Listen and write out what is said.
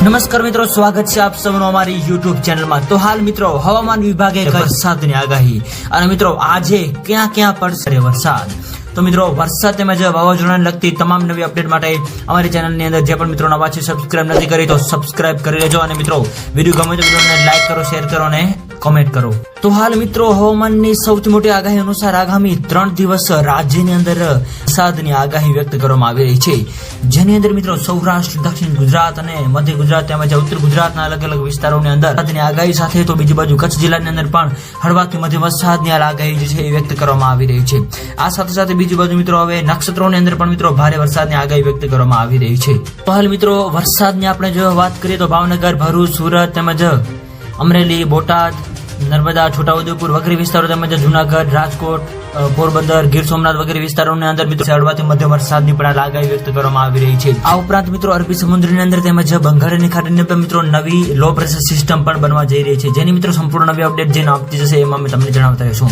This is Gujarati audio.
નમસ્કાર મિત્રો, સ્વાગત છે આપ સૌનું અમારી YouTube ચેનલમાં। તો હાલ મિત્રો હવામાન વિભાગે વરસાદની આગાહી અને મિત્રો આજે ક્યાં ક્યાં પડશે વરસાદ। તો મિત્રો વરસાદ તેમજ વાવાઝોડાને લગતી તમામ નવી અપડેટ માટે અમારી ચેનલની અંદર જે પણ મિત્રો નવા છે સબસ્ક્રાઇબ નથી કરી તો સબસ્ક્રાઇબ કરી લેજો અને મિત્રો વિડીયો ગમે તો વિડીયોને લાઈક કરો, શેર કરો અને કમેન્ટ કરો। તો હાલ મિત્રો હવામાનની સૌથી મોટી આગાહી અનુસાર આગામી 3 દિવસ રાજ્યની અંદર વરસાદની આગાહી વ્યક્ત કરવામાં આવી રહી છે, જેની અંદર મિત્રો સૌરાષ્ટ્ર, દક્ષિણ ગુજરાત અને મધ્ય ગુજરાત તેમજ ઉત્તર ગુજરાતના અલગ અલગ વિસ્તારોની અંદર વરસાદની આગાહી સાથે તો બીજી બાજુ કચ્છ જિલ્લાની અંદર પણ હળવાથી મધ્યમ વરસાદની આગાહી જે છે એ વ્યક્ત કરવામાં આવી રહી છે। આ સાથે સાથે બીજી બાજુ મિત્રો હવે નક્ષત્રોની અંદર પણ મિત્રો ભારે વરસાદની આગાહી વ્યક્ત કરવામાં આવી રહી છે। તો હાલ મિત્રો વરસાદની આપણે જો વાત કરીએ તો ભાવનગર, ભરૂચ, સુરત તેમજ અમરેલી, બોટાદ, નર્મદા, છોટાઉદેપુર વગેરે વિસ્તારો તેમજ જુનાગઢ, રાજકોટ, પોરબંદર, ગીર સોમનાથ વગેરે વિસ્તારોની અંદર મિત્રો હળવાથી મધ્યમ વરસાદની પણ આગાહી વ્યક્ત કરવામાં આવી રહી છે। આ ઉપરાંત મિત્રો અરબી સમુદ્રની અંદર તેમજ બંગાળની ખાડીની અંદર મિત્રો નવી લો પ્રેશર સિસ્ટમ પણ બનવા જઈ રહી છે, જેની મિત્રો સંપૂર્ણ નવી અપડેટ જેને આપતી જશે એમાં અમે તમને જણાવતા રહીશું।